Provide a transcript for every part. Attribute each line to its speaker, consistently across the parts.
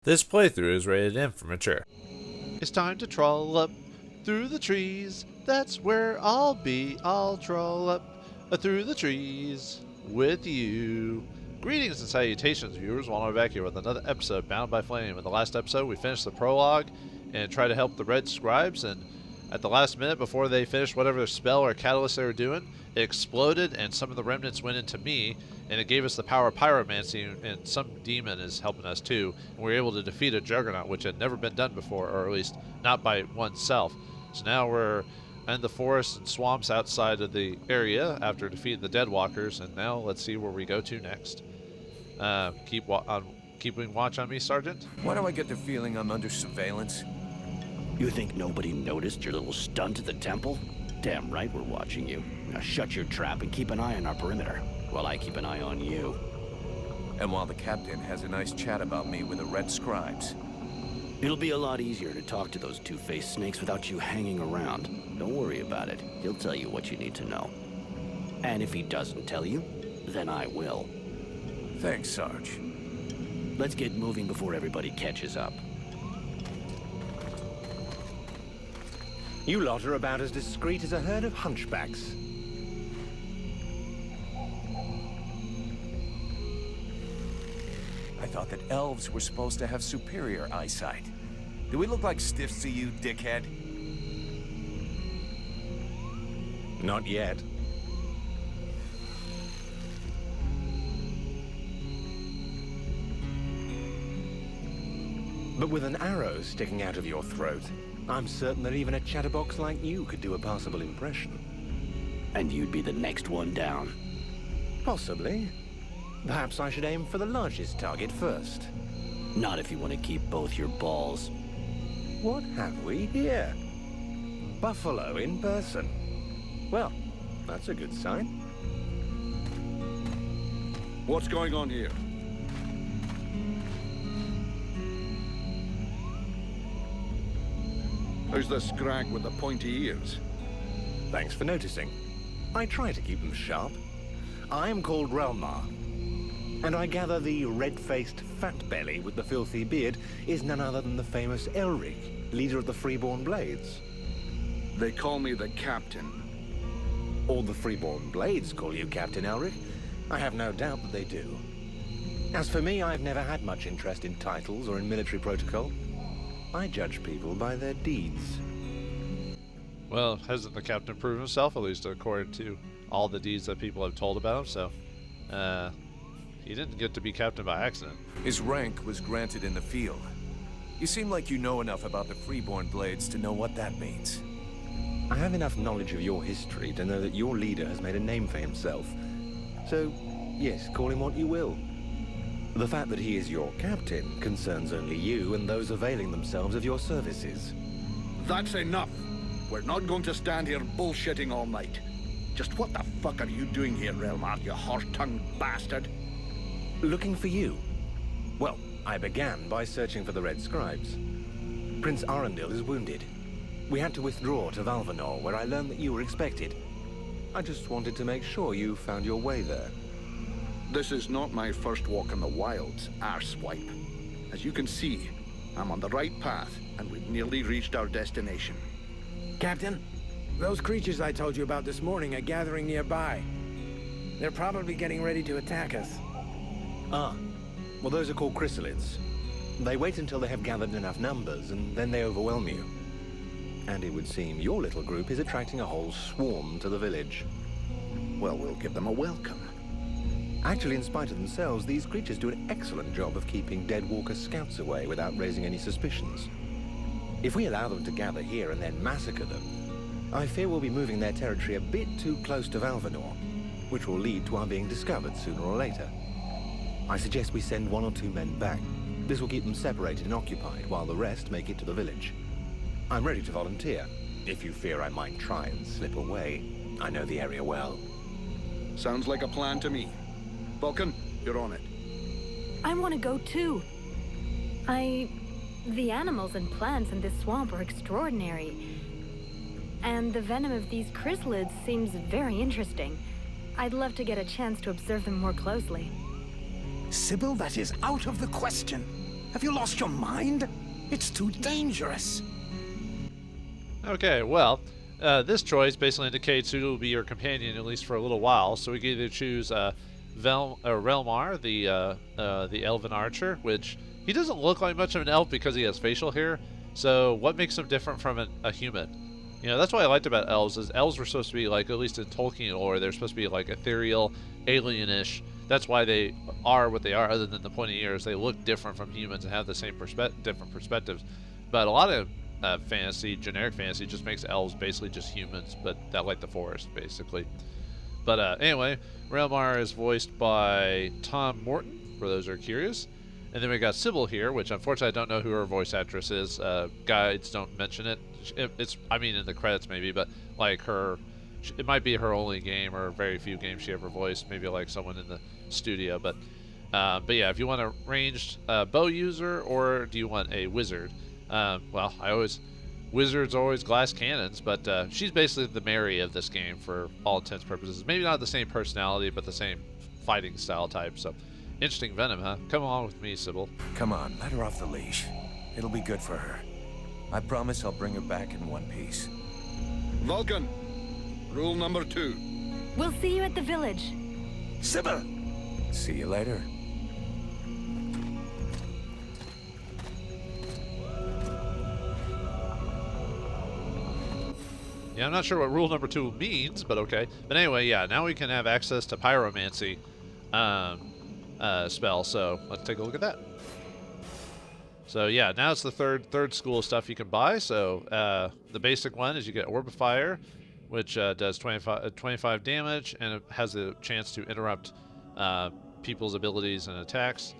Speaker 1: This playthrough is rated M for mature.
Speaker 2: It's time to troll up through the trees. That's where I'll be. I'll troll up through the trees with you. Greetings and salutations, viewers. Walid back here with another episode Bound by Flame. In the last episode, we finished the prologue and tried to help the Red Scribes, and at the last minute before they finished whatever spell or catalyst they were doing, it exploded and some of the remnants went into me, and it gave us the power of pyromancy, and some demon is helping us too, and we were able to defeat a juggernaut, which had never been done before, or at least not by oneself. So now we're in the forests and swamps outside of the area after defeating the deadwalkers, and now let's see where we go to next. Keeping watch on me, Sergeant?
Speaker 3: Why do I get the feeling I'm under surveillance?
Speaker 4: You think nobody noticed your little stunt at the temple? Damn right we're watching you. Now shut your trap and keep an eye on our perimeter, while I keep an eye on you.
Speaker 3: And while the captain has a nice chat about me with the Red Scribes.
Speaker 4: It'll be a lot easier to talk to those two-faced snakes without you hanging around. Don't worry about it. He'll tell you what you need to know. And if he doesn't tell you, then I will.
Speaker 3: Thanks, Sarge.
Speaker 4: Let's get moving before everybody catches up.
Speaker 5: You lot are about as discreet as a herd of hunchbacks.
Speaker 3: I thought that elves were supposed to have superior eyesight. Do we look like stiffs to you, dickhead?
Speaker 5: Not yet. But with an arrow sticking out of your throat, I'm certain that even a chatterbox like you could do a passable impression.
Speaker 4: And you'd be the next one down.
Speaker 5: Possibly. Perhaps I should aim for the largest target first.
Speaker 4: Not if you want to keep both your balls.
Speaker 5: What have we here? Buffalo in person. Well, that's a good sign.
Speaker 6: What's going on here? Who's the scrag with the pointy ears?
Speaker 5: Thanks for noticing. I try to keep them sharp. I am called Relmar, and I gather the red-faced fat belly with the filthy beard is none other than the famous Elric, leader of the Freeborn Blades.
Speaker 6: They call me the Captain.
Speaker 5: All the Freeborn Blades call you Captain Elric. I have no doubt that they do. As for me, I've never had much interest in titles or in military protocol. I judge people by their deeds.
Speaker 2: Well, hasn't the captain proven himself, at least according to all the deeds that people have told about him, so he didn't get to be captain by accident.
Speaker 3: His rank was granted in the field. You seem like you know enough about the Freeborn Blades to know what that means.
Speaker 5: I have enough knowledge of your history to know that your leader has made a name for himself. So, yes, call him what you will. The fact that he is your captain concerns only you and those availing themselves of your services.
Speaker 6: That's enough! We're not going to stand here bullshitting all night. Just what the fuck are you doing here, Relmar, you horse-tongued bastard?
Speaker 5: Looking for you. Well, I began by searching for the Red Scribes. Prince Arundel is wounded. We had to withdraw to Vauldemare, where I learned that you were expected. I just wanted to make sure you found your way there.
Speaker 6: This is not my first walk in the wilds, arsewipe. As you can see, I'm on the right path, and we've nearly reached our destination.
Speaker 7: Captain, those creatures I told you about this morning are gathering nearby. They're probably getting ready to attack us.
Speaker 5: Ah, well those are called chrysalids. They wait until they have gathered enough numbers, and then they overwhelm you. And it would seem your little group is attracting a whole swarm to the village.
Speaker 6: Well, we'll give them a welcome.
Speaker 5: Actually, in spite of themselves, these creatures do an excellent job of keeping deadwalker scouts away without raising any suspicions. If we allow them to gather here and then massacre them, I fear we'll be moving their territory a bit too close to Vauldemare, which will lead to our being discovered sooner or later. I suggest we send 1 or 2 men back. This will keep them separated and occupied while the rest make it to the village. I'm ready to volunteer, if you fear I might try and slip away. I know the area well.
Speaker 6: Sounds like a plan to me. Vulcan, you're on it.
Speaker 8: I want to go too. The animals and plants in this swamp are extraordinary. And the venom of these chrysalids seems very interesting. I'd love to get a chance to observe them more closely.
Speaker 7: Sybil, that is out of the question. Have you lost your mind? It's too dangerous.
Speaker 2: Okay, well, this choice basically indicates who will be your companion, at least for a little while. So we can either choose Relmar, the elven archer, which he doesn't look like much of an elf because he has facial hair. So what makes him different from a human? You know, that's what I liked about elves, is elves were supposed to be, like, at least in Tolkien lore, they're supposed to be, like, ethereal, alienish. That's why they are what they are, other than the pointy ears. They look different from humans and have the same different perspectives. But a lot of fantasy, generic fantasy, just makes elves basically just humans, but that like the forest, basically. But anyway, Relmar is voiced by Tom Morton, for those who are curious. And then we got Sybil here, which unfortunately I don't know who her voice actress is. Guides don't mention it. It's, I mean, in the credits maybe, but like it might be her only game or very few games she ever voiced. Maybe like someone in the studio. But yeah, if you want a ranged bow user, or do you want a wizard? Well, wizards always glass cannons, but she's basically the Mary of this game for all intents and purposes. Maybe not the same personality, but the same fighting style type. So. Interesting venom, huh? Come along with me, Sybil.
Speaker 3: Come on, let her off the leash. It'll be good for her. I promise I'll bring her back in one piece.
Speaker 6: Vulcan, rule number 2.
Speaker 8: We'll see you at the village.
Speaker 3: Sybil! See you later.
Speaker 2: Yeah, I'm not sure what rule number 2 means, but okay. But anyway, yeah, now we can have access to pyromancy spell, so let's take a look at that. So yeah, now it's the third school stuff you can buy. So the basic one is you get Orb of Fire, which does 25 damage, and it has the chance to interrupt people's abilities and attacks.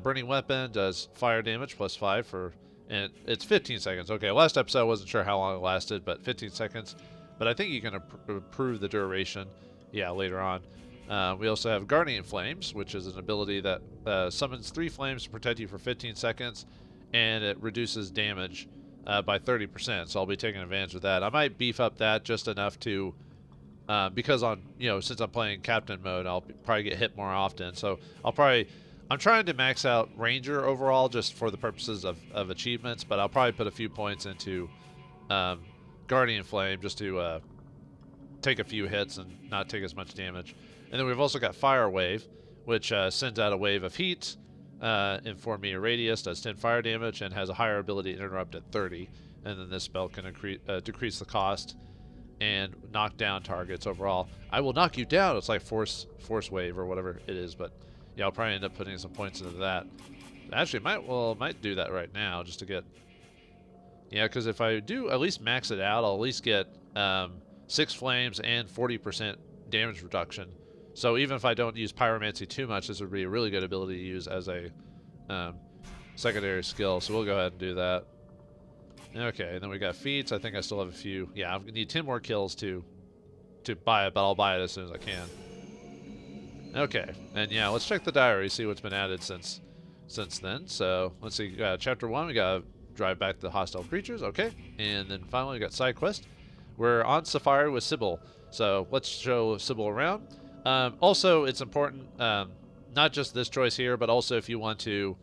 Speaker 2: Burning Weapon does fire damage plus 5 for, and it's 15 seconds. Okay, last episode I wasn't sure how long it lasted, but 15 seconds. But I think you can improve the duration, yeah, later on. We also have Guardian Flames, which is an ability that summons 3 flames to protect you for 15 seconds, and it reduces damage by 30%. So I'll be taking advantage of that. I might beef up that just enough to, because since I'm playing Captain mode, I'll probably get hit more often. So I'm trying to max out Ranger overall just for the purposes of achievements, but I'll probably put a few points into Guardian Flame just to take a few hits and not take as much damage. And then we've also got Fire Wave, which sends out a wave of heat in 4 meter radius, does 10 fire damage, and has a higher ability to interrupt at 30. And then this spell can decrease the cost and knock down targets overall. I will knock you down. It's like Force Wave or whatever it is, but yeah, I'll probably end up putting some points into that. Actually, might do that right now just to get. Yeah, because if I do at least max it out, I'll at least get 6 flames and 40% damage reduction. So even if I don't use Pyromancy too much, this would be a really good ability to use as a secondary skill. So we'll go ahead and do that. Okay, and then we got feats. I think I still have a few. Yeah, I need 10 more kills to buy it, but I'll buy it as soon as I can. Okay, and yeah, let's check the diary, see what's been added since then. So let's see, chapter 1, we got to drive back the hostile creatures. Okay, and then finally we got side quest. We're on Safari with Sybil, so let's show Sybil around. Also, it's important, not just this choice here, but also if you want to,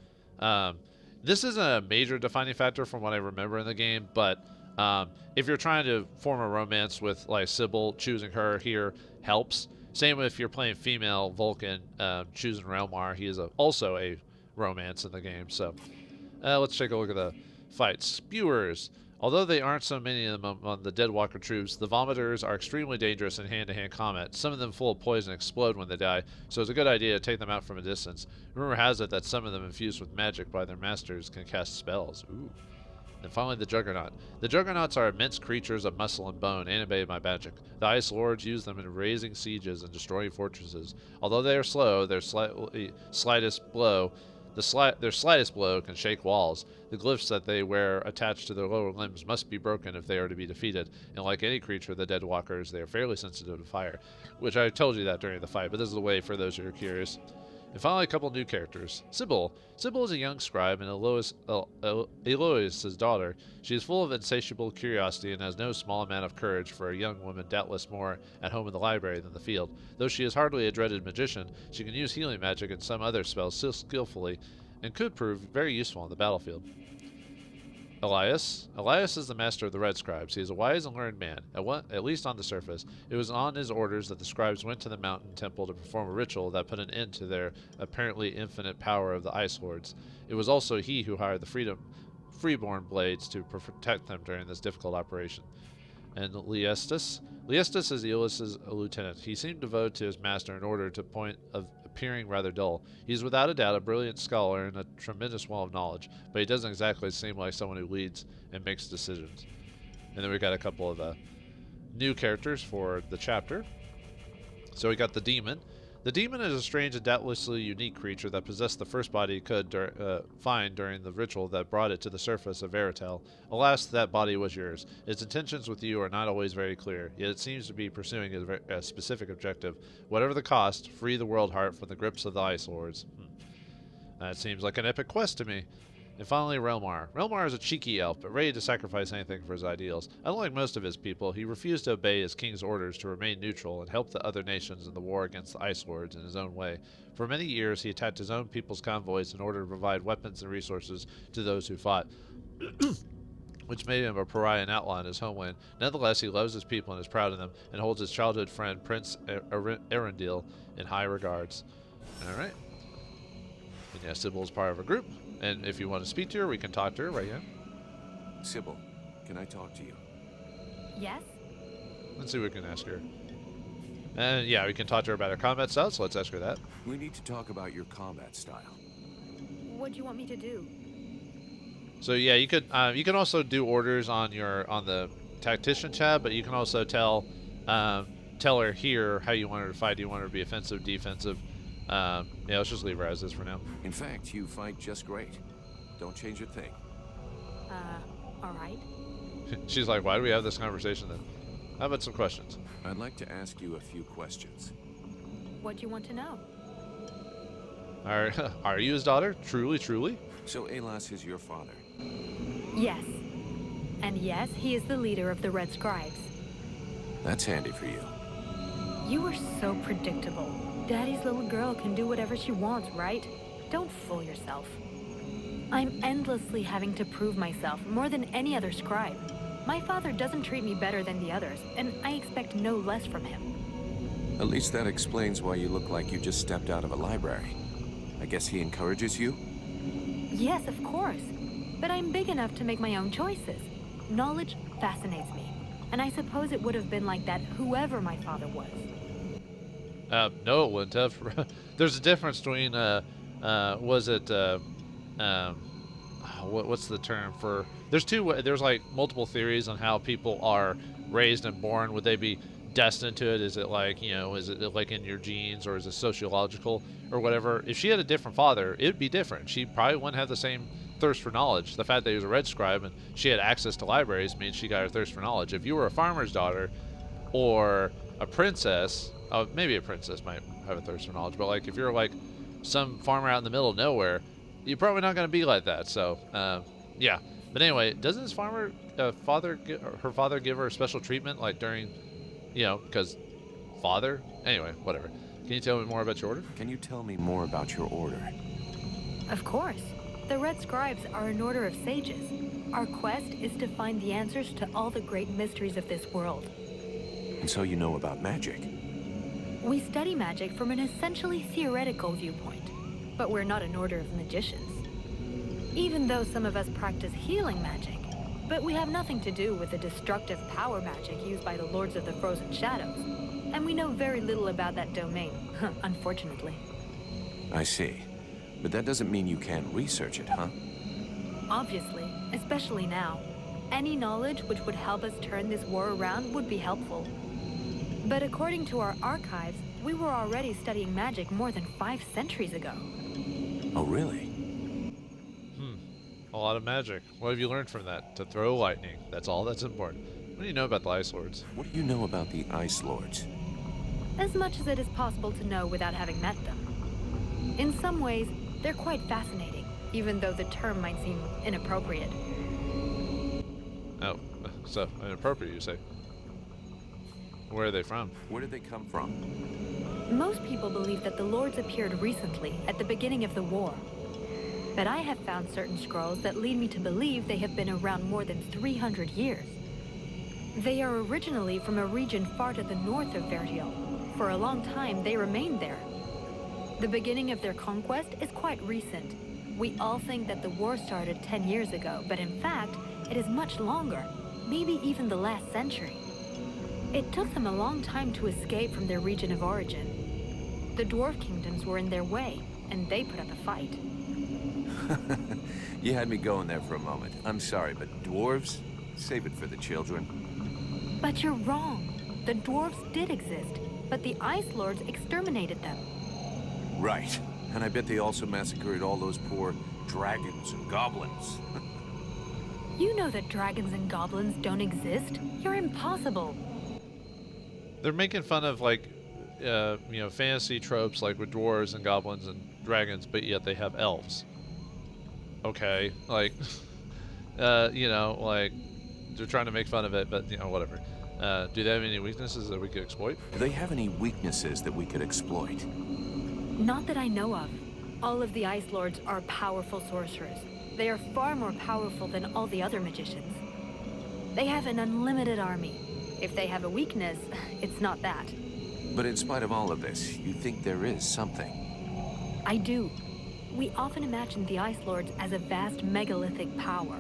Speaker 2: this isn't a major defining factor from what I remember in the game, but if you're trying to form a romance with like Sybil, choosing her here helps. Same if you're playing female Vulcan, choosing Relmar, he is also a romance in the game. So let's take a look at the fight. Spewers. Although they aren't so many of them on the Deadwalker troops, the Vomiters are extremely dangerous in hand-to-hand combat. Some of them full of poison explode when they die, so it's a good idea to take them out from a distance. Rumor has it that some of them infused with magic by their masters can cast spells. Ooh. And finally, the Juggernaut. The Juggernauts are immense creatures of muscle and bone, animated by magic. The Ice Lords use them in raising sieges and destroying fortresses. Although they are slow, their slightest blow can shake walls. The glyphs that they wear attached to their lower limbs must be broken if they are to be defeated. And like any creature, the Deadwalkers, they are fairly sensitive to fire, which I told you that during the fight, but this is the way for those who are curious. And finally, a couple new characters. Sybil. Sybil is a young scribe and Elois's daughter. She is full of insatiable curiosity and has no small amount of courage for a young woman doubtless more at home in the library than the field. Though she is hardly a dreaded magician, she can use healing magic and some other spells so skillfully and could prove very useful on the battlefield. Elias. Elias is the master of the Red Scribes. He is a wise and learned man, at least on the surface. It was on his orders that the scribes went to the mountain temple to perform a ritual that put an end to their apparently infinite power of the Ice Lords. It was also he who hired the freeborn blades to protect them during this difficult operation. And Liestus? Liestus is Eolus's lieutenant. He seemed devoted to his master in order to point of appearing rather dull. He is without a doubt a brilliant scholar and a tremendous well of knowledge, but he doesn't exactly seem like someone who leads and makes decisions. And then we got a couple of new characters for the chapter. So we got the Demon. The Demon is a strange and doubtlessly unique creature that possessed the first body it could find during the ritual that brought it to the surface of Veritel. Alas, that body was yours. Its intentions with you are not always very clear, yet it seems to be pursuing a specific objective. Whatever the cost, free the World Heart from the grips of the Ice Lords. That seems like an epic quest to me. And finally, Relmar. Relmar is a cheeky elf, but ready to sacrifice anything for his ideals. Unlike most of his people, he refused to obey his king's orders to remain neutral and help the other nations in the war against the Ice Lords in his own way. For many years, he attacked his own people's convoys in order to provide weapons and resources to those who fought, which made him a pariah and outlaw in his homeland. Nonetheless, he loves his people and is proud of them, and holds his childhood friend, Prince Arundel, in high regards. Alright. And yeah, Sybil is part of a group. And if you want to speak to her, we can talk to her right here.
Speaker 3: Sybil, can I talk to you?
Speaker 8: Yes?
Speaker 2: Let's see what we can ask her. And yeah, we can talk to her about her combat style, so let's ask her that.
Speaker 3: We need to talk about your combat style.
Speaker 8: What do you want me to do?
Speaker 2: So yeah, you can also do orders on the tactician tab, but you can also tell her here how you want her to fight. Do you want her to be offensive, defensive? Yeah, let's just leave her as is for now.
Speaker 3: In fact, you fight just great. Don't change a thing.
Speaker 8: Alright.
Speaker 2: She's like, why do we have this conversation then? How about some questions?
Speaker 3: I'd like to ask you a few questions.
Speaker 8: What do you want to know?
Speaker 2: Are you his daughter? Truly, truly?
Speaker 3: So Alas is your father?
Speaker 8: Yes. And yes, he is the leader of the Red Scribes.
Speaker 3: That's handy for you.
Speaker 8: You are so predictable. Daddy's little girl can do whatever she wants, right? Don't fool yourself. I'm endlessly having to prove myself more than any other scribe. My father doesn't treat me better than the others, and I expect no less from him.
Speaker 3: At least that explains why you look like you just stepped out of a library. I guess he encourages you?
Speaker 8: Yes, of course. But I'm big enough to make my own choices. Knowledge fascinates me. And I suppose it would have been like that whoever my father was.
Speaker 2: No, it wouldn't have. There's a difference between, what's the term for, there's like multiple theories on how people are raised and born. Would they be destined to it? Is it like, is it like in your genes, or is it sociological or whatever? If she had a different father, it'd be different. She probably wouldn't have the same thirst for knowledge. The fact that he was a Red Scribe and she had access to libraries means she got her thirst for knowledge. If you were a farmer's daughter or a princess, maybe a princess might have a thirst for knowledge, but like if you're like some farmer out in the middle of nowhere, you're probably not going to be like that. So yeah, but anyway, doesn't his her father give her special treatment, like during, because father? Anyway, whatever. Can you tell me more about your order?
Speaker 3: Can you tell me more about your order?
Speaker 8: Of course. The Red Scribes are an order of sages. Our quest is to find the answers to all the great mysteries of this world.
Speaker 3: And so you know about magic?
Speaker 8: We study magic from an essentially theoretical viewpoint, but we're not an order of magicians. Even though some of us practice healing magic, but we have nothing to do with the destructive power magic used by the Lords of the Frozen Shadows, and we know very little about that domain, unfortunately.
Speaker 3: I see. But that doesn't mean you can't research it, huh?
Speaker 8: Obviously, especially now. Any knowledge which would help us turn this war around would be helpful. But according to our archives, we were already studying magic more than 5 centuries ago.
Speaker 3: Oh, really?
Speaker 2: A lot of magic. What have you learned from that? To throw lightning. That's all that's important. What do you know about the Ice Lords?
Speaker 3: What do you know about the Ice Lords?
Speaker 8: As much as it is possible to know without having met them. In some ways, they're quite fascinating, even though the term might seem inappropriate.
Speaker 2: Oh, so inappropriate, you say? Where are they from?
Speaker 3: Where did they come from?
Speaker 8: Most people believe that the Lords appeared recently, at the beginning of the war. But I have found certain scrolls that lead me to believe they have been around more than 300 years. They are originally from a region far to the north of Vertiel. For a long time, they remained there. The beginning of their conquest is quite recent. We all think that the war started 10 years ago, but in fact, it is much longer, maybe even the last century. It took them a long time to escape from their region of origin. The dwarf kingdoms were in their way, and they put up a fight.
Speaker 3: You had me going there for a moment. I'm sorry, but dwarves? Save it for the children.
Speaker 8: But you're wrong. The dwarves did exist, but the Ice Lords exterminated them.
Speaker 3: Right. And I bet they also massacred all those poor dragons and goblins.
Speaker 8: You know that dragons and goblins don't exist. You're impossible.
Speaker 2: They're making fun of, like, fantasy tropes, like with dwarves and goblins and dragons, but yet they have elves. Okay, like, like, they're trying to make fun of it, but, whatever. Do they have any weaknesses that we could exploit?
Speaker 3: Do they have any weaknesses that we could exploit?
Speaker 8: Not that I know of. All of the Ice Lords are powerful sorcerers. They are far more powerful than all the other magicians. They have an unlimited army. If they have a weakness, it's not that.
Speaker 3: But in spite of all of this, you think there is something?
Speaker 8: I do. We often imagine the Ice Lords as a vast megalithic power.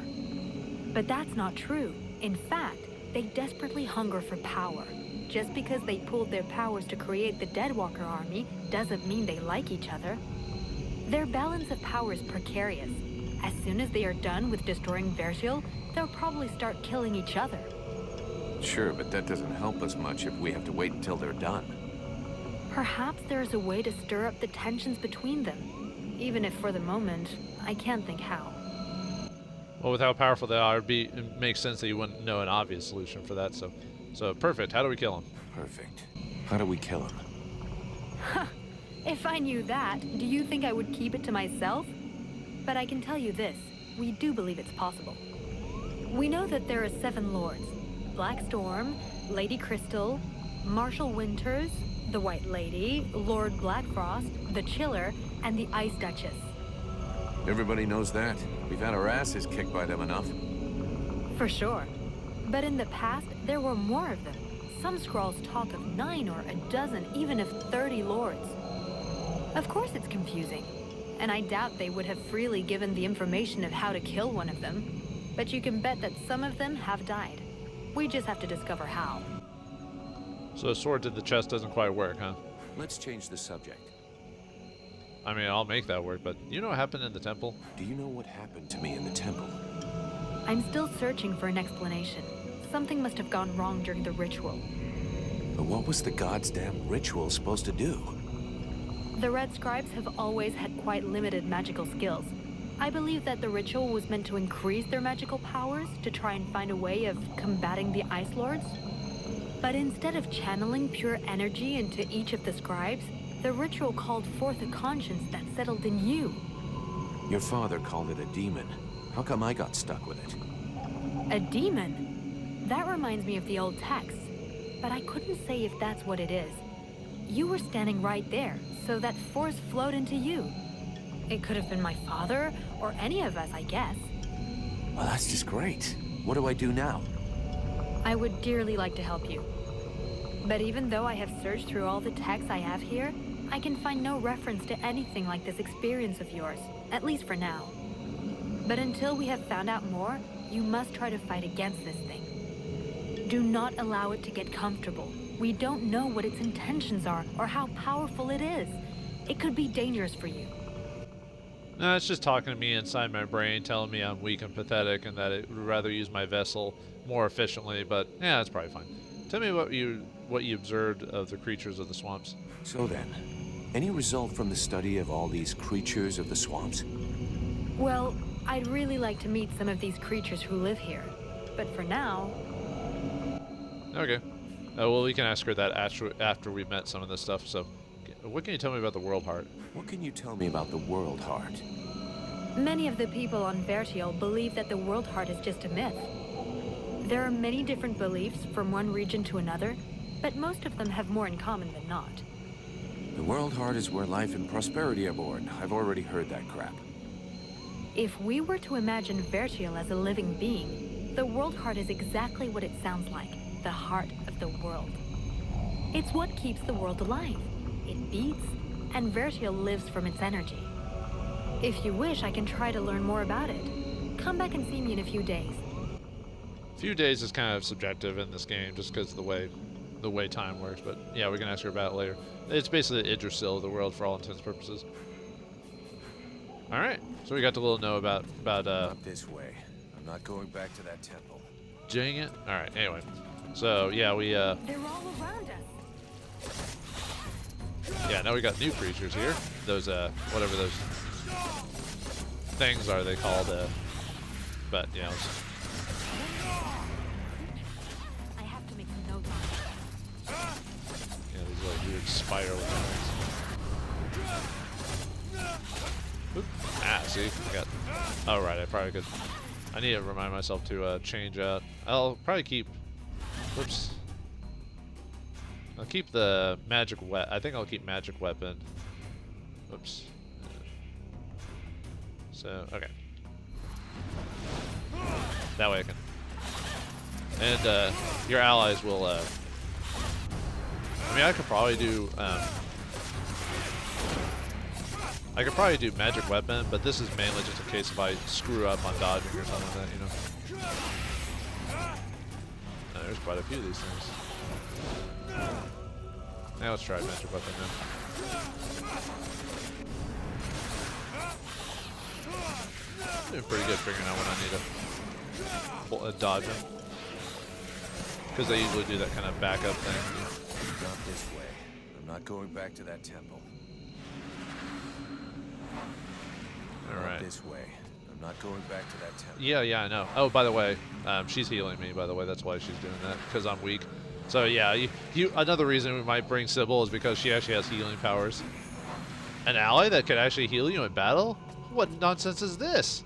Speaker 8: But that's not true. In fact, they desperately hunger for power. Just because they pooled their powers to create the Deadwalker army doesn't mean they like each other. Their balance of power is precarious. As soon as they are done with destroying Vertiel, they'll probably start killing each other.
Speaker 3: Sure, but that doesn't help us much if we have to wait until they're done.
Speaker 8: Perhaps there is a way to stir up the tensions between them. Even if for the moment, I can't think how.
Speaker 2: Well, with how powerful they are, it makes sense that you wouldn't know an obvious solution for that, so perfect. How do we kill him?
Speaker 3: Perfect. How do we kill him?
Speaker 8: If I knew that, do you think I would keep it to myself? But I can tell you this, we do believe it's possible. We know that there are 7 lords. Black Storm, Lady Crystal, Marshal Winters, the White Lady, Lord Blackfrost, the Chiller, and the Ice Duchess.
Speaker 3: Everybody knows that. We've had our asses kicked by them enough.
Speaker 8: For sure. But in the past, there were more of them. Some scrolls talk of 9 or a dozen, even of 30 lords. Of course it's confusing. And I doubt they would have freely given the information of how to kill one of them. But you can bet that some of them have died. We just have to discover how.
Speaker 2: So a sword to the chest doesn't quite work, huh?
Speaker 3: Let's change the subject.
Speaker 2: I mean, I'll make that work, but you know what happened in the temple?
Speaker 3: Do you know what happened to me in the temple?
Speaker 8: I'm still searching for an explanation. Something must have gone wrong during the ritual.
Speaker 3: But what was the god's damn ritual supposed to do?
Speaker 8: The Red Scribes have always had quite limited magical skills. I believe that the ritual was meant to increase their magical powers to try and find a way of combating the Ice Lords. But instead of channeling pure energy into each of the scribes, the ritual called forth a conscience that settled in you.
Speaker 3: Your father called it a demon. How come I got stuck with it?
Speaker 8: A demon? That reminds me of the old texts, but I couldn't say if that's what it is. You were standing right there, so that force flowed into you. It could have been my father, or any of us, I guess.
Speaker 3: Well, that's just great. What do I do now?
Speaker 8: I would dearly like to help you. But even though I have searched through all the texts I have here, I can find no reference to anything like this experience of yours, at least for now. But until we have found out more, you must try to fight against this thing. Do not allow it to get comfortable. We don't know what its intentions are or how powerful it is. It could be dangerous for you.
Speaker 2: No, it's just talking to me inside my brain, telling me I'm weak and pathetic and that it would rather use my vessel more efficiently, but yeah, that's probably fine. Tell me what you observed of the creatures of the swamps.
Speaker 3: So then, any result from the study of all these creatures of the swamps?
Speaker 8: Well, I'd really like to meet some of these creatures who live here. But for now...
Speaker 2: Okay. Well, we can ask her that after we've met some of this stuff, so... What can you tell me about the World Heart?
Speaker 3: What can you tell me about the World Heart?
Speaker 8: Many of the people on Vertiel believe that the World Heart is just a myth. There are many different beliefs from one region to another, but most of them have more in common than not.
Speaker 3: The World Heart is where life and prosperity are born. I've already heard that crap.
Speaker 8: If we were to imagine Vertial as a living being, the world heart is exactly what it sounds like, the heart of the world. It's what keeps the world alive. It beats, and Vertial lives from its energy. If you wish, I can try to learn more about it. Come back and see me in a few days.
Speaker 2: A few days is kind of subjective in this game, just because of the way time works. But yeah, we can ask her about it later. It's basically the Idrisil of the world for all intents and purposes. All right, so we got to little know about
Speaker 3: Not this way. I'm not going back to that temple.
Speaker 2: dang it. All right, anyway, so yeah, we
Speaker 8: They're all around us.
Speaker 2: yeah, now we got new creatures here. Those whatever those things are they called, but you know.
Speaker 8: I have to make some notes on it.
Speaker 2: Yeah, these like weird spiral things. Oop. Ah, see? I got... Oh, right, I probably could... I need to remind myself to change out. I'll probably keep... Whoops. I'll keep the magic I think I'll keep magic weapon. Whoops. So, okay. That way I can... And, your allies will, I mean, I could probably do, I could probably do magic weapon, but this is mainly just in case if I screw up on dodging or something like that, you know. Oh, there's quite a few of these things. Now let's try magic weapon now. Doing pretty good figuring out when I need to dodge them. Because they usually do that kind of backup thing.
Speaker 3: Not this way. I'm not going back to that temple.
Speaker 2: Alright.
Speaker 3: This way. I'm not going back to that temple.
Speaker 2: Yeah, I know. Oh, by the way, she's healing me, by the way. That's why she's doing that, because I'm weak. So, yeah, another reason we might bring Sybil is because she actually has healing powers. An ally that could actually heal you in battle? What nonsense is this?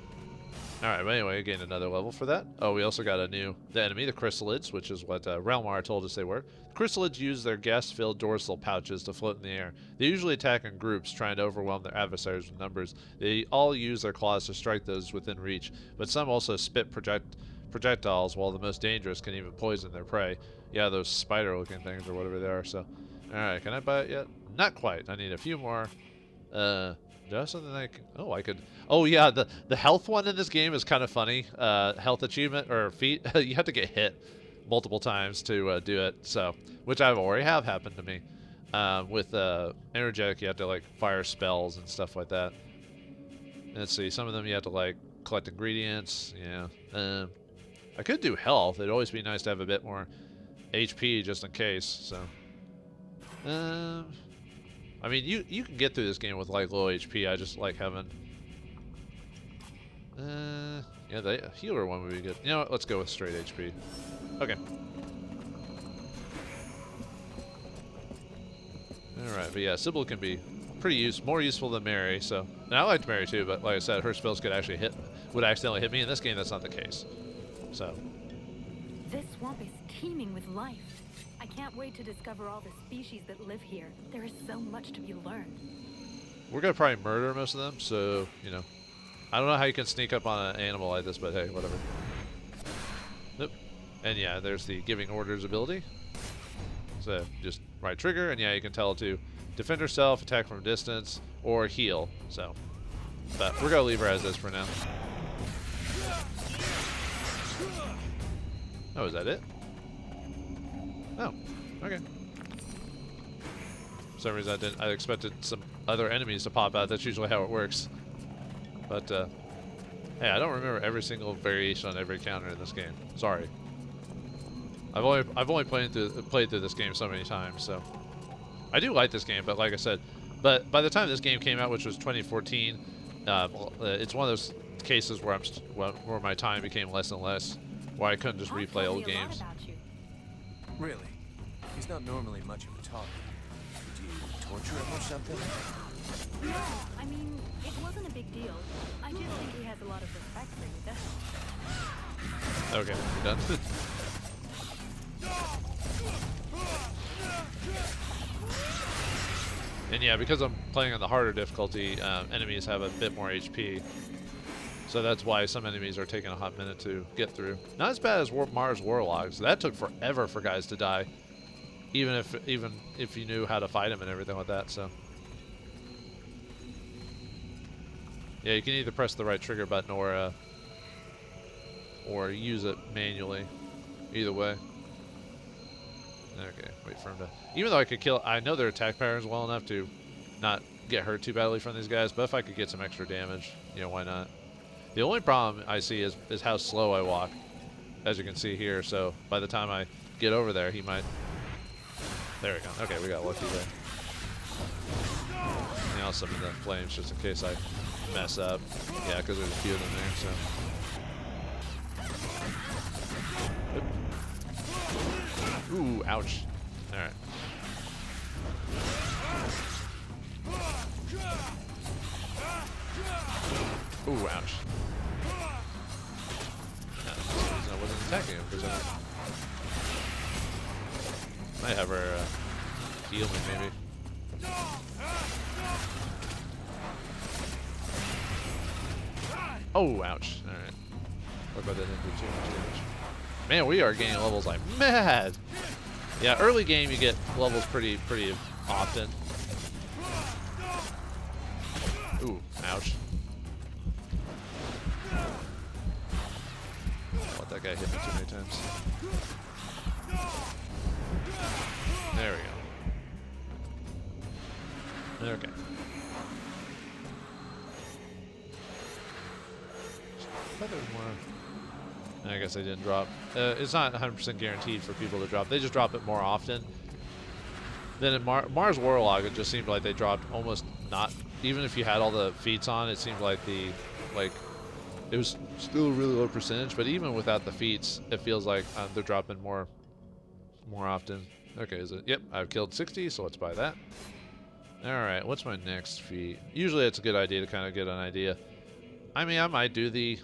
Speaker 2: Alright, but anyway, I gained another level for that. Oh, we also got the enemy, the Chrysalids, which is what Relmar told us they were. Chrysalids use their gas-filled dorsal pouches to float in the air. They usually attack in groups, trying to overwhelm their adversaries with numbers. They all use their claws to strike those within reach, but some also spit projectiles, while the most dangerous can even poison their prey. Yeah, those spider-looking things or whatever they are, so... Alright, can I buy it yet? Not quite. I need a few more. Do I have something I can... Oh, I could... Oh, yeah, the health one in this game is kind of funny. Health achievement, or feat. You have to get hit multiple times to do it, so... Which I've already happened to me. With energetic, you have to, like, fire spells and stuff like that. Let's see, some of them you have to, like, collect ingredients, yeah. I could do health. It'd always be nice to have a bit more HP just in case, so... I mean, you can get through this game with, like, low HP. I just like having... yeah, the healer one would be good. You know what? Let's go with straight HP. Okay. Alright, but yeah, Sybil can be pretty more useful than Mary, so... And I liked Mary too, but like I said, her spells could actually would accidentally hit me. In this game, that's not the case. So...
Speaker 8: This swamp is teeming with life. I can't wait to discover all the species that live here. There is so much to be learned.
Speaker 2: We're gonna probably murder most of them, so, you know. I don't know how you can sneak up on an animal like this, but hey, whatever. Nope. And yeah, there's the giving orders ability. So, just right trigger, and yeah, you can tell it to defend herself, attack from a distance, or heal, so. But we're gonna leave her as is for now. Oh, is that it? Oh, okay. For some reason I expected some other enemies to pop out. That's usually how it works. But, hey, I don't remember every single variation on every counter in this game. Sorry. I've only played through this game so many times, so. I do like this game, but like I said, but by the time this game came out, which was 2014, it's one of those cases where where my time became less and less, where I couldn't just replay old games.
Speaker 3: Really? He's not normally much of a talker. Did you torture him or something?
Speaker 8: No, I mean, it wasn't a big deal. I just think he has a lot of respect for you,
Speaker 2: Okay, you're done. And yeah, because I'm playing on the harder difficulty, enemies have a bit more HP. So that's why some enemies are taking a hot minute to get through. Not as bad as Mars Warlogs. That took forever for guys to die, even if you knew how to fight them and everything like that. So yeah, you can either press the right trigger button or use it manually. Either way. Okay, wait for him to. Even though I could kill, I know their attack patterns well enough to not get hurt too badly from these guys. But if I could get some extra damage, you know, why not? The only problem I see is how slow I walk, as you can see here. So by the time I get over there, he might. There we go. Okay, we got lucky there. And I'll summon the flames just in case I mess up. Yeah, because there's a few of them there. So. Ooh, ouch. All right. Ooh, ouch. No, for some reason I wasn't attacking him because I might have her heal me maybe. Oh, ouch. Alright. Look like that didn't do too much damage. Man, we are gaining levels like mad. Yeah, early game you get levels pretty often. Ooh, ouch. Let that guy hit me too many times. There we go. Okay. I guess they didn't drop. It's not 100% guaranteed for people to drop. They just drop it more often. Then in Mars Warlock, it just seemed like they dropped almost not. Even if you had all the feats on, it seemed like it was still a really low percentage. But even without the feats, it feels like they're dropping more often. Okay, is it? Yep, I've killed 60, so let's buy that. All right, what's my next feat? Usually, it's a good idea to kind of get an idea. I mean, I might do the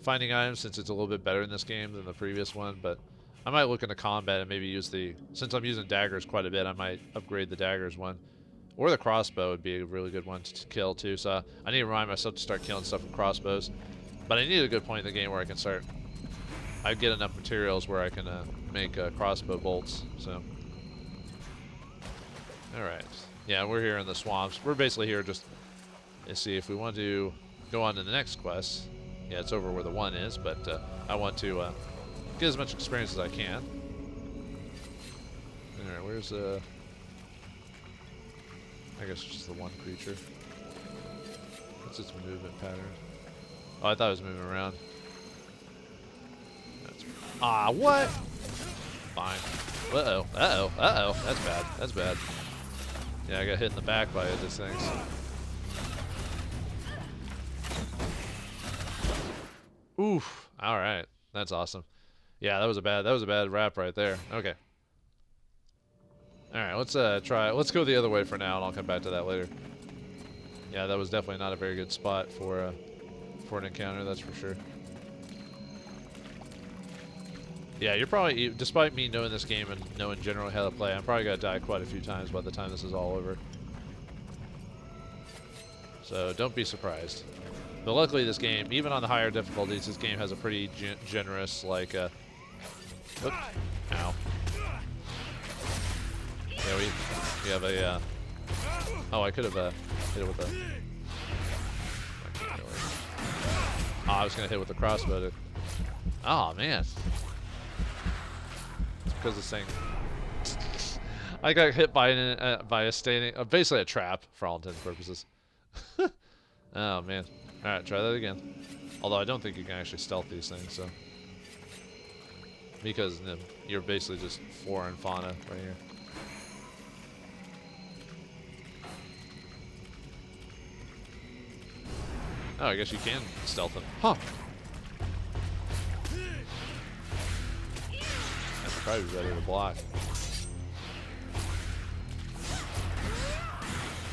Speaker 2: finding items since it's a little bit better in this game than the previous one, but I might look into combat and maybe use since I'm using daggers quite a bit, I might upgrade the daggers one. Or the crossbow would be a really good one to kill too, so I need to remind myself to start killing stuff with crossbows. But I need a good point in the game where I can start, I get enough materials where I can make crossbow bolts, so. Alright, yeah, we're here in the swamps. We're basically here just, let's see, if we want to go on to the next quest. Yeah, it's over where the one is, but I want to get as much experience as I can. Alright, where's I guess just the one creature. What's its movement pattern? Oh, I thought it was moving around. What? Fine. Uh-oh, uh-oh, uh-oh. That's bad, that's bad. Yeah, I got hit in the back by this thing. Oof. All right. That's awesome. Yeah, that was a bad wrap right there. Okay. All right, let's go the other way for now and I'll come back to that later. Yeah, that was definitely not a very good spot for an encounter, that's for sure. Yeah, you're probably, despite me knowing this game and knowing generally how to play, I'm probably going to die quite a few times by the time this is all over. So don't be surprised. But luckily this game, even on the higher difficulties, this game has a pretty generous, like, oops, ow. Yeah, we have a, oh, I could have hit it with a, I can't really. Oh, I was going to hit with the crossbow. Oh, man. It's because this thing, I got hit by a standing, basically a trap for all intents and purposes. Oh, man. Alright, try that again. Although I don't think you can actually stealth these things, so. Because you're basically just flora and fauna right here. Oh, I guess you can stealth them. Huh. That's probably ready to block.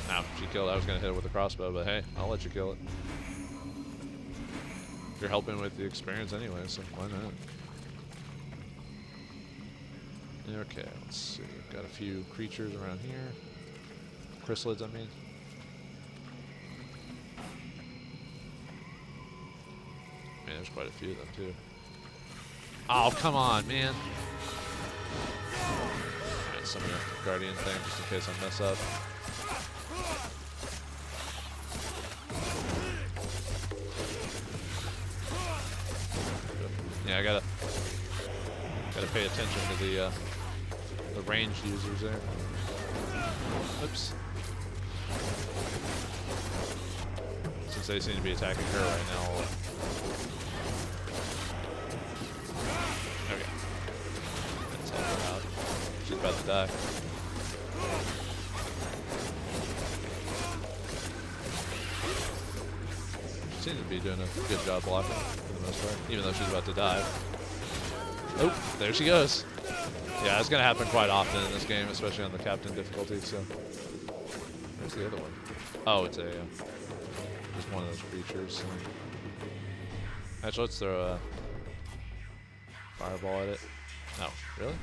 Speaker 2: Ow, she killed it. I was going to hit it with a crossbow, but hey, I'll let you kill it. You're helping with the experience anyway, so why not? Okay, let's see. Got a few creatures around here. Chrysalids, I mean. Man, there's quite a few of them too. Oh, come on, man. Alright, some of the Guardian thing, just in case I mess up. Yeah, I gotta pay attention to the ranged users there. Oops. Since they seem to be attacking her right now. Okay. Let's help her out. She's about to die. She seems to be doing a good job blocking for the most part, even though she's about to die. Oh, there she goes. Yeah, it's gonna happen quite often in this game, especially on the captain difficulty. So, where's the other one? Oh, it's a just one of those creatures. Actually, let's throw a fireball at it. No, really?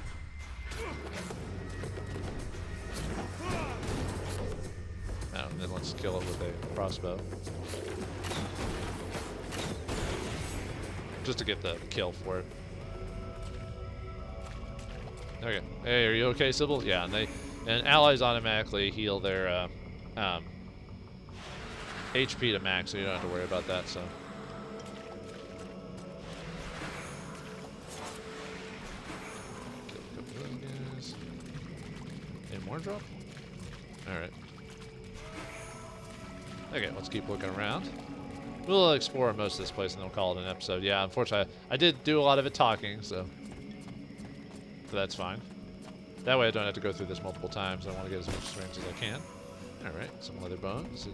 Speaker 2: No, and then let's kill it with a crossbow. Just to get the kill for it. Okay. Hey, are you okay, Sybil? Yeah, and allies automatically heal their HP to max, so you don't have to worry about that. So. Kill a couple of those guys. Any more drop? All right. Okay, let's keep looking around. We'll explore most of this place and then we'll call it an episode. Yeah, unfortunately, I did do a lot of it talking, so that's fine. That way I don't have to go through this multiple times. I want to get as much experience as I can. Alright, some leather bones.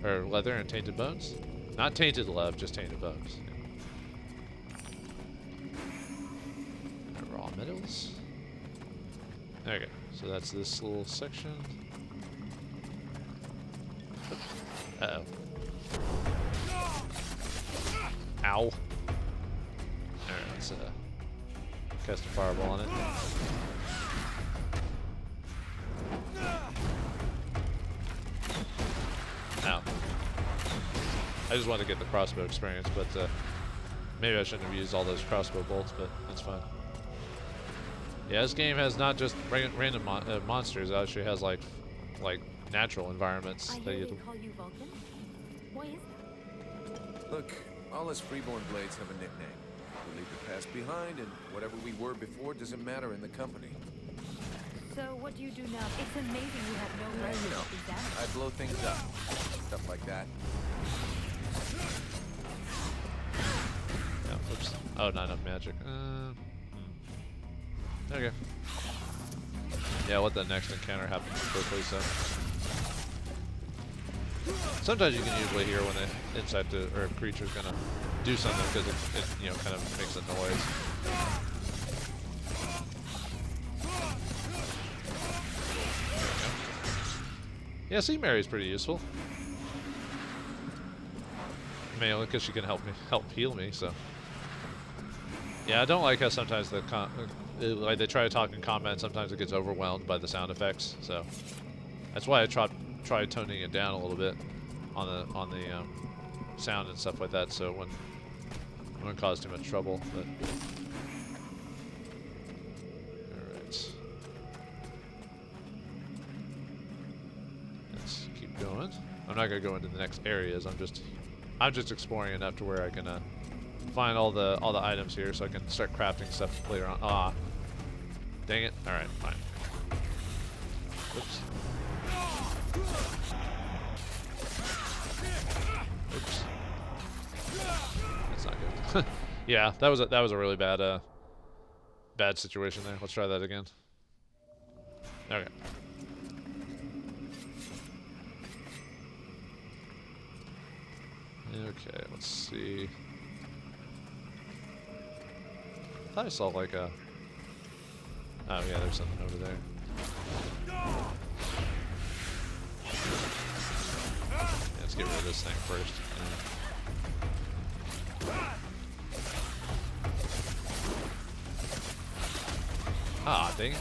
Speaker 2: Or leather and tainted bones. Not tainted love, just tainted bones. Yeah. Raw metals. Okay, so that's this little section. Uh-oh. Ow. Alright, let's cast a fireball on it. Ow. I just wanted to get the crossbow experience, but maybe I shouldn't have used all those crossbow bolts, but that's fine. Yeah, this game has not just random monsters, it actually has like natural environments that you
Speaker 8: call you Vulcan? Why is that?
Speaker 3: Look, all us freeborn blades have a nickname. We leave the past behind, and whatever we were before doesn't matter in the company.
Speaker 8: So what do you do now? It's amazing you have no
Speaker 3: Yeah,
Speaker 8: record
Speaker 3: you know,
Speaker 8: of these animals.
Speaker 3: I blow things up. Stuff like that.
Speaker 2: Yeah, oops. Oh, not enough magic. Okay. Yeah, let the next encounter happen quickly, so. Sometimes you can usually hear when the insect or creature's gonna do something because it you know, kind of makes a noise. Yeah, Sea Mary's pretty useful. Mainly because she can help heal me, so. Yeah, I don't like how sometimes like they try to talk in combat, sometimes it gets overwhelmed by the sound effects, so. That's why I tried toning it down a little bit on the sound and stuff like that, so it wouldn't cause too much trouble. But all right, let's keep going. I'm not gonna go into the next areas. I'm just exploring enough to where I can find all the items here, so I can start crafting stuff later on. Ah, dang it! All right, fine. Oops. Oops. That's not good. Yeah, that was a really bad bad situation there. Let's try that again. Okay. Okay, let's see. I thought I saw like a. Oh yeah, there's something over there. Yeah, let's get rid of this thing first. Ah, dang it.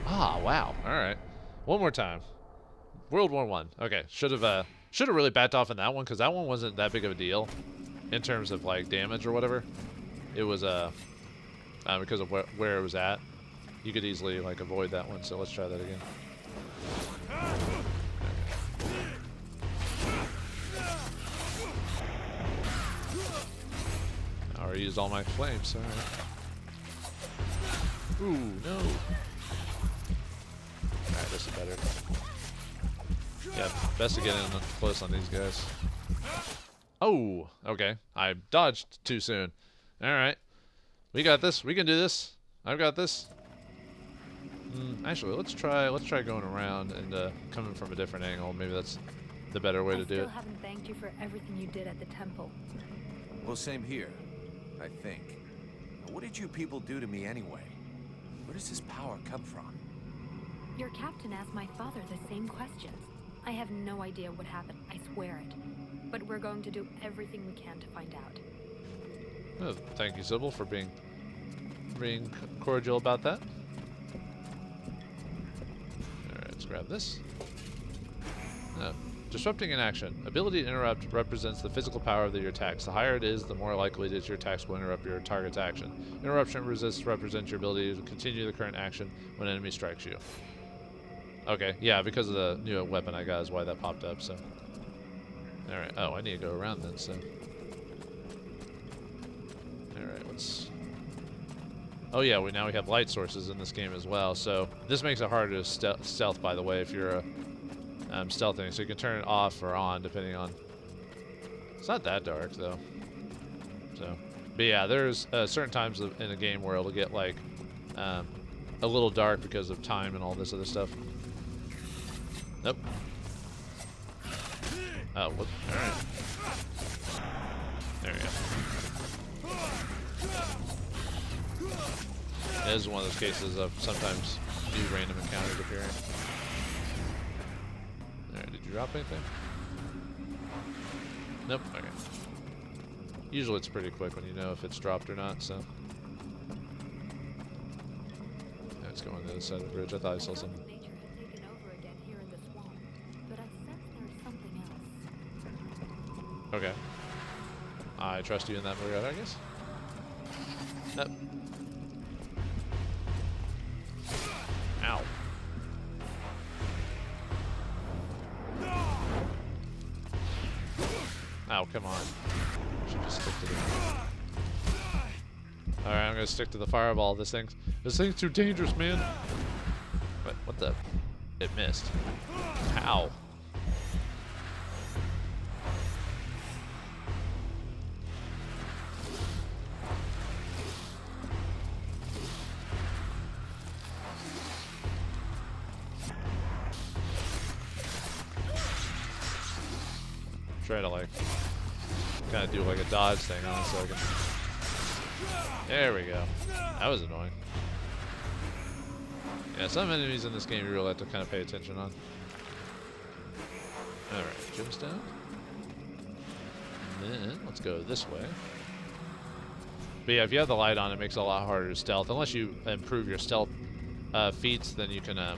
Speaker 2: Ah, wow. All right. One more time. World War I. Okay, should have really backed off on that one because that one wasn't that big of a deal. in terms of like damage or whatever, it was because of where it was at. You could easily like avoid that one. So let's try that again. I already used all my flames. All right. Ooh, no. Alright, this is better. Yeah, best to get in close on these guys. Oh, okay. I dodged too soon. Alright. We got this. We can do this. I've got this. Actually, let's try going around and coming from a different angle. Maybe that's the better way to do it.
Speaker 8: I still haven't thanked you for everything you did at the temple.
Speaker 3: Well, same here, I think. Now, what did you people do to me anyway? Where does this power come from?
Speaker 8: Your captain asked my father the same questions. I have no idea what happened, I swear it. But we're going to do everything we can to find out.
Speaker 2: Oh, thank you, Sybil, for being cordial about that. Alright, let's grab this. Disrupting in action. Ability to interrupt represents the physical power of your attacks. The higher it is, the more likely it is your attacks will interrupt your target's action. Interruption resist represents your ability to continue the current action when an enemy strikes you. Okay, yeah, because of the new weapon I got is why that popped up, so. Alright, oh, I need to go around then, so. Alright, let's... Oh yeah, now we have light sources in this game as well, so this makes it harder to stealth, by the way, if you're stealthing. So you can turn it off or on, depending on... It's not that dark, though. So, but yeah, there's certain times in a game where it'll get, like, a little dark because of time and all this other stuff. Nope. Oh, whoop. Alright. There we go. It is one of those cases of sometimes new random encounters appearing. Alright, did you drop anything? Nope, okay. Usually it's pretty quick when you know if it's dropped or not, so. Yeah, it's going to the other side of the bridge. I thought I saw something. Okay. I trust you in that regard, I guess. Nope. Ow. Ow, come on. Should just stick to the... Alright, I'm gonna stick to the fireball. This thing's too dangerous, man. What the? It missed. Ow. Try to like kind of do like a dodge thing on it so I can... There we go. That was annoying. Yeah, some enemies in this game you really have to kind of pay attention on. Alright, gemstone. And then let's go this way. But yeah, if you have the light on, it makes it a lot harder to stealth. Unless you improve your stealth feats, then you can...
Speaker 8: I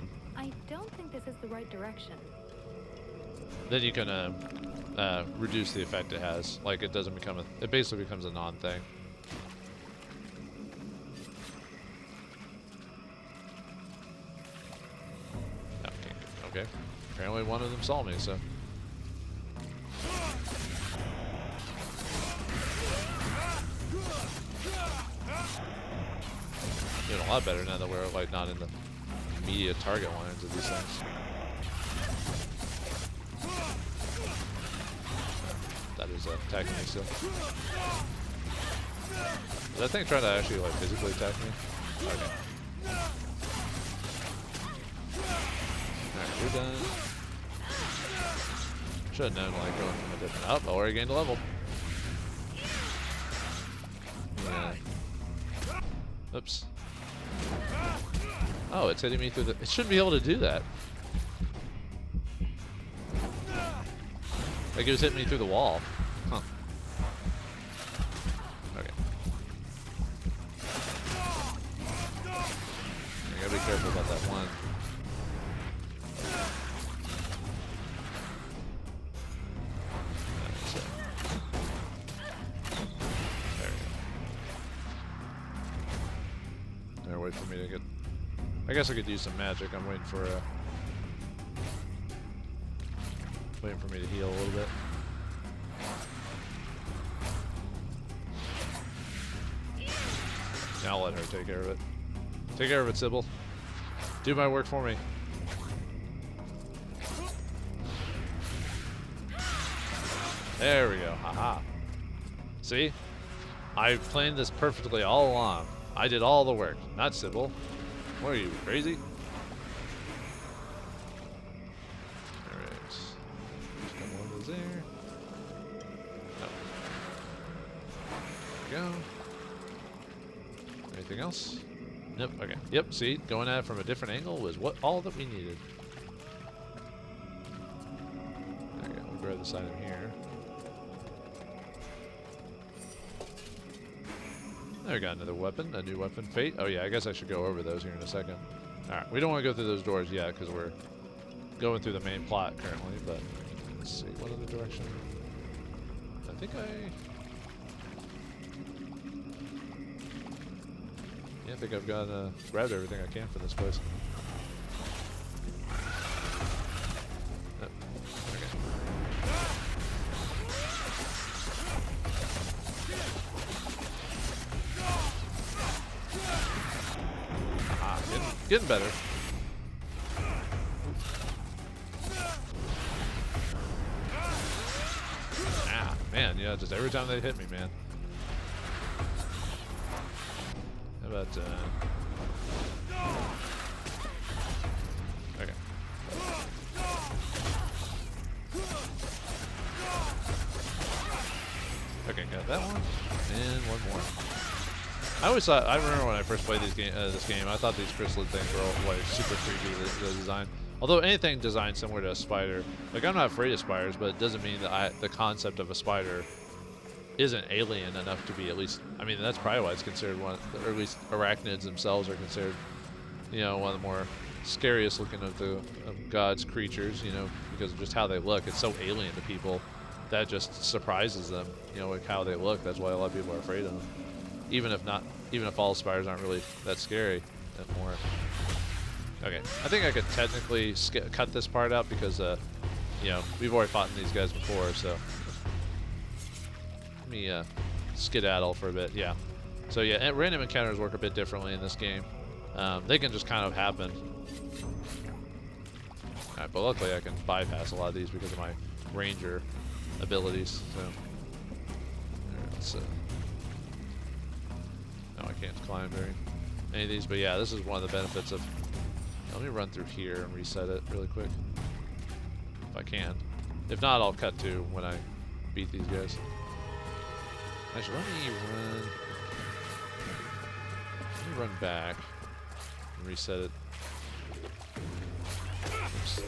Speaker 8: don't think this is the right direction.
Speaker 2: Then you can reduce the effect it has. Like it doesn't become it basically becomes a non-thing. Okay. Apparently one of them saw me, so. Doing a lot better now that we're like not in the immediate target lines of these things. That is attacking me still. Is that thing trying to actually like physically attack me? Okay. Alright, we're done. Should have known like going from a different... Oh, already gained a level. Yeah. Oops. Oh, it's hitting me through the... It shouldn't be able to do that. Like it was hitting me through the wall. Huh. Okay. I gotta be careful about that one. wait for me to get... I guess I could use some magic. I'm waiting for me to heal a little bit. Now I'll let her take care of it. Take care of it, Sybil. Do my work for me. There we go. Haha. See? I planned this perfectly all along. I did all the work, not Sybil. What are you, crazy? Alright. Just got one of those there. No. There we go. Anything else? Nope. Okay. Yep, see? Going at it from a different angle was all that we needed. There we go. We'll grab this item here. There we got another weapon, a new weapon. Fate. Oh yeah, I guess I should go over those here in a second. Alright, we don't want to go through those doors yet because we're going through the main plot currently, but let's see, what other direction? I think I think I've got grabbed everything I can for this place. Oh, okay. Getting better. Ah, man, yeah, just every time they hit me, man. How about, okay. Okay, got that one, and one more. I always thought, I remember when I first played this game, I thought these chrysalid things were all like super creepy, the design. Although anything designed similar to a spider, like I'm not afraid of spiders, but it doesn't mean that the concept of a spider isn't alien enough to be at least, I mean, that's probably why it's considered one, or at least arachnids themselves are considered, you know, one of the more scariest looking of God's creatures, you know, because of just how they look. It's so alien to people that just surprises them, you know, like how they look. That's why a lot of people are afraid of them. Even if all spiders aren't really that scary, that more. Okay, I think I could technically cut this part out because, you know, we've already fought these guys before, so let me skedaddle for a bit. Yeah. So yeah, and random encounters work a bit differently in this game. They can just kind of happen. All right, but luckily I can bypass a lot of these because of my ranger abilities. So, right, let's. No, I can't climb very any of these, but yeah, this is one of the benefits of. Let me run through here and reset it really quick, if I can. If not, I'll cut to when I beat these guys. Actually, let me run back and reset it. Oops.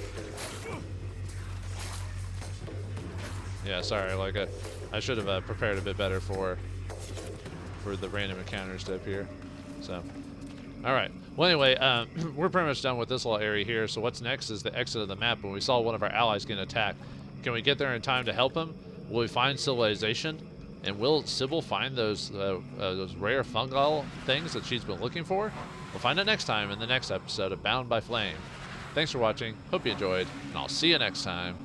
Speaker 2: Yeah, sorry. Like I should have prepared a bit better for the random encounters to appear. So, all right. Well, anyway, we're pretty much done with this little area here. So what's next is the exit of the map. When we saw one of our allies getting attacked, can we get there in time to help him? Will we find civilization? And will Sybil find those rare fungal things that she's been looking for? We'll find out next time in the next episode of Bound by Flame. Thanks for watching. Hope you enjoyed, and I'll see you next time.